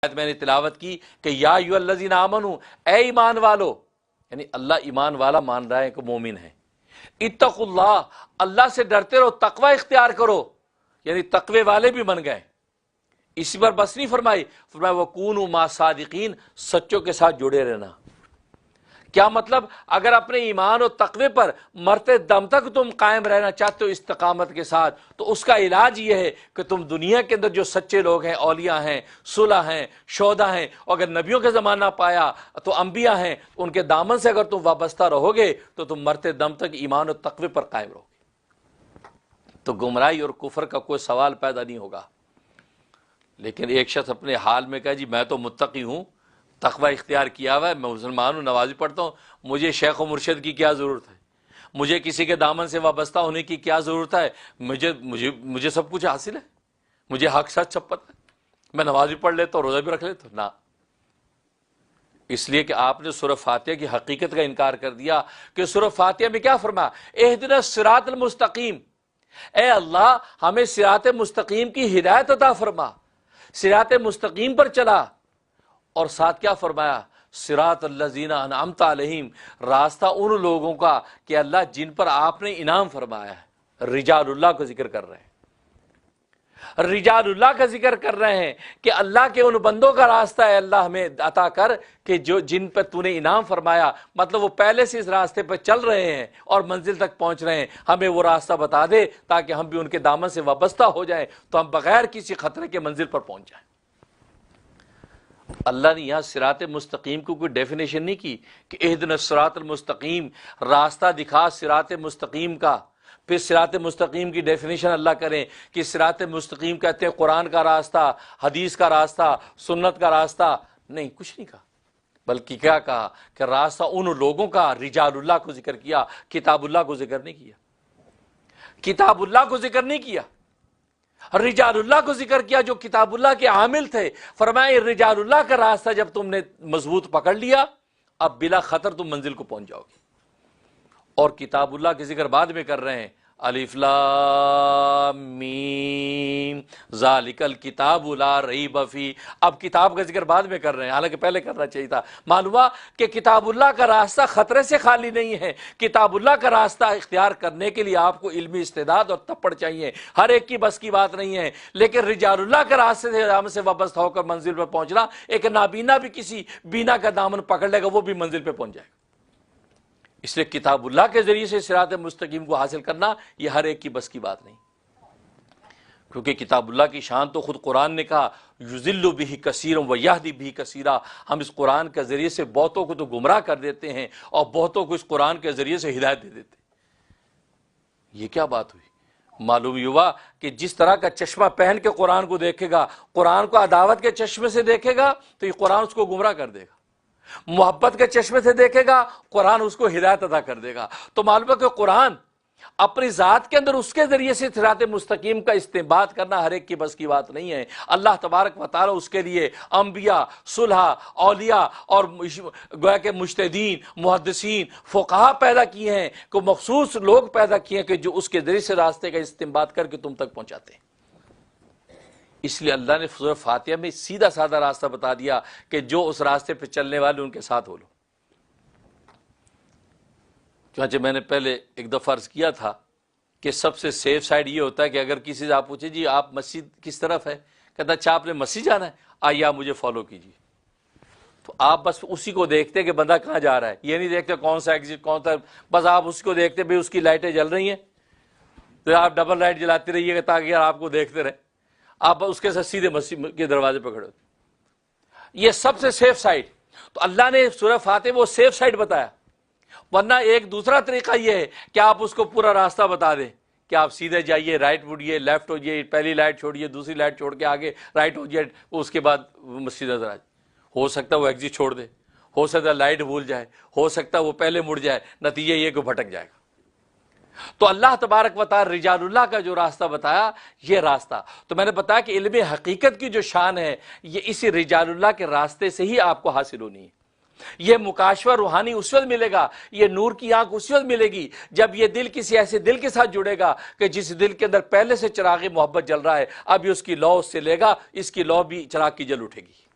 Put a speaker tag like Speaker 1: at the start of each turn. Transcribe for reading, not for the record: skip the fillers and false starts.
Speaker 1: میں نے تلاوت کی کہ یا ایھا الذین آمنو، اے ایمان والو، یعنی اللہ ایمان والا مان رہا ہے کہ مومن ہے، اتقوا اللہ، اللہ سے ڈرتے رہو، تقوی اختیار کرو، یعنی تقوی والے بھی بن گئے۔ اسی پر بس نہیں فرمائی، فرمایا وَکُونُوا مَعَ الصَّادِقِینَ، سچوں کے ساتھ جڑے رہنا۔ کیا مطلب؟ اگر اپنے ایمان و تقوی پر مرتے دم تک تم قائم رہنا چاہتے ہو استقامت کے ساتھ، تو اس کا علاج یہ ہے کہ تم دنیا کے اندر جو سچے لوگ ہیں، اولیاء ہیں، صلح ہیں، شہداء ہیں، اور اگر نبیوں کے زمانہ پایا تو انبیاء ہیں، ان کے دامن سے اگر تم وابستہ رہو گے تو تم مرتے دم تک ایمان و تقوی پر قائم رہو گے، تو گمراہی اور کفر کا کوئی سوال پیدا نہیں ہوگا۔ لیکن ایک شخص اپنے حال میں کہا جی میں تو متقی ہوں، تقوی اختیار کیا ہوا ہے، میں مسلمان ہوں، نمازی پڑھتا ہوں، مجھے شیخ و مرشد کی کیا ضرورت ہے، مجھے کسی کے دامن سے وابستہ ہونے کی کیا ضرورت ہے، مجھے سب کچھ حاصل ہے، مجھے حق سچ سب پتہ ہے، میں نماز بھی پڑھ لیتا ہوں، روزہ بھی رکھ لیتا ہوں۔ نہ، اس لیے کہ آپ نے سورہ فاتحہ کی حقیقت کا انکار کر دیا کہ سورہ فاتحہ میں کیا فرمایا؟ اہدنا الصراط المستقیم، اے اللہ ہمیں صراط مستقیم کی ہدایت عطا فرما، صراط مستقیم پر چلا، اور ساتھ کیا فرمایا؟ صراط الذین انعمت علیہم، راستہ ان لوگوں کا کہ اللہ جن پر آپ نے انعام فرمایا ہے۔ رجال اللہ کو ذکر کر رہے ہیں، رجال اللہ کا ذکر کر رہے ہیں کہ اللہ کے ان بندوں کا راستہ ہے اللہ ہمیں عطا کر کہ جو جن پر تو نے انعام فرمایا، مطلب وہ پہلے سے اس راستے پر چل رہے ہیں اور منزل تک پہنچ رہے ہیں، ہمیں وہ راستہ بتا دے تاکہ ہم بھی ان کے دامن سے وابستہ ہو جائیں تو ہم بغیر کسی خطرے کے منزل پر پہنچ جائیں۔ اللہ نے یہاں صراط مستقیم کو کوئی ڈیفینیشن نہیں کی کہ اہدنا الصراط المستقیم، راستہ دکھا صراط مستقیم کا، پھر صراط مستقیم کی ڈیفینیشن اللہ کریں کہ صراط مستقیم کہتے ہیں قرآن کا راستہ، حدیث کا راستہ، سنت کا راستہ، نہیں، کچھ نہیں کہا، بلکہ کیا کہا کہ راستہ ان لوگوں کا، رجال اللہ کو ذکر کیا، کتاب اللہ کو ذکر نہیں کیا، کتاب اللہ کو ذکر نہیں کیا، رجال اللہ کو ذکر کیا جو کتاب اللہ کے عامل تھے۔ فرمایا رجال اللہ کا راستہ جب تم نے مضبوط پکڑ لیا، اب بلا خطر تم منزل کو پہنچ جاؤ گے۔ اور کتاب اللہ کے ذکر بعد میں کر رہے ہیں، الف لام میم ذالک الکتاب لا ریب فیہ، اب کتاب کا ذکر بعد میں کر رہے ہیں، حالانکہ پہلے کرنا چاہیے تھا۔ معلوم ہوا کہ کتاب اللہ کا راستہ خطرے سے خالی نہیں ہے، کتاب اللہ کا راستہ اختیار کرنے کے لیے آپ کو علمی استعداد اور تپڑ چاہیے، ہر ایک کی بس کی بات نہیں ہے، لیکن رجال اللہ کے راستے سے وابستہ ہو کر منزل پر پہنچنا، ایک نابینا بھی کسی بینا کا دامن پکڑ لے گا، وہ بھی منزل پہ پہنچ جائے گا۔ اس لیے کتاب اللہ کے ذریعے سے صراط مستقیم کو حاصل کرنا یہ ہر ایک کی بس کی بات نہیں، کیونکہ کتاب اللہ کی شان تو خود قرآن نے کہا یضل بہ کثیرا ویہدی بہ کثیرا، ہم اس قرآن کے ذریعے سے بہتوں کو تو گمراہ کر دیتے ہیں اور بہتوں کو اس قرآن کے ذریعے سے ہدایت دے دیتے ہیں۔ یہ کیا بات ہوئی؟ معلوم ہوا کہ جس طرح کا چشمہ پہن کے قرآن کو دیکھے گا، قرآن کو عداوت کے چشمے سے دیکھے گا تو یہ قرآن اس کو گمراہ کر دے گا، محبت کے چشمے سے دیکھے گا قرآن اس کو ہدایت عطا کر دے گا۔ تو معلوم ہے کہ قرآن اپنی ذات کے اندر اس کے ذریعے سے صراط مستقیم کا استنباط کرنا ہر ایک کی بس کی بات نہیں ہے۔ اللہ تبارک و تعالی اس کے لیے انبیاء، صلحاء، اولیاء اور گویا کہ مجتہدین، محدثین، فقہاء پیدا کیے ہیں، کہ مخصوص لوگ پیدا کیے ہیں کہ جو اس کے ذریعے سے راستے کا استنباط کر کے تم تک پہنچاتے ہیں۔ اس لیے اللہ نے سورہ فاتحہ میں سیدھا سادہ راستہ بتا دیا کہ جو اس راستے پہ چلنے والے ان کے ساتھ ہو لو۔ چنانچہ میں نے پہلے ایک دفعہ عرض کیا تھا کہ سب سے سیف سائڈ یہ ہوتا ہے کہ اگر کسی سے آپ پوچھیں جی آپ مسجد کس طرف ہے، کہتا اچھا آپ نے مسجد جانا ہے، آئیے آپ مجھے فالو کیجیے، تو آپ بس اسی کو دیکھتے کہ بندہ کہاں جا رہا ہے، یہ نہیں دیکھتے کون سا ایگزٹ کون سا، بس آپ اس کو دیکھتے بھائی اس کی لائٹیں جل رہی ہیں تو آپ ڈبل لائٹ جلاتے رہیے گا تاکہ آپ کو دیکھتے رہے، آپ اس کے ساتھ سیدھے مسجد کے دروازے پہ کھڑے ہوتے۔ یہ سب سے سیف سائڈ، تو اللہ نے سورہ فاتحہ وہ سیف سائڈ بتایا۔ ورنہ ایک دوسرا طریقہ یہ ہے کہ آپ اس کو پورا راستہ بتا دیں کہ آپ سیدھے جائیے، رائٹ مڑیے، لیفٹ ہو جائیے، پہلی لائٹ چھوڑیے، دوسری لائٹ چھوڑ کے آگے رائٹ ہو جائے، اس کے بعد مسجد نظر آ جائے۔ ہو سکتا ہے وہ ایگزٹ چھوڑ دے، ہو سکتا ہے لائٹ بھول جائے، ہو سکتا ہے وہ پہلے مڑ جائے، نتیجہ یہ کہ بھٹک جائے گا۔ تو اللہ تبارک و تعالی رجال اللہ کا جو راستہ بتایا، یہ راستہ تو میں نے بتایا کہ علم حقیقت کی جو شان ہے یہ اسی رجال اللہ کے راستے سے ہی آپ کو حاصل ہونی ہے۔ یہ مکاشفہ روحانی اس وقت ملے گا، یہ نور کی آنکھ اس وقت ملے گی جب یہ دل کسی ایسے دل کے ساتھ جڑے گا کہ جس دل کے اندر پہلے سے چراغ محبت جل رہا ہے، اب یہ اس کی لو اس سے لے گا، اس کی لو بھی چراغ کی جل اٹھے گی۔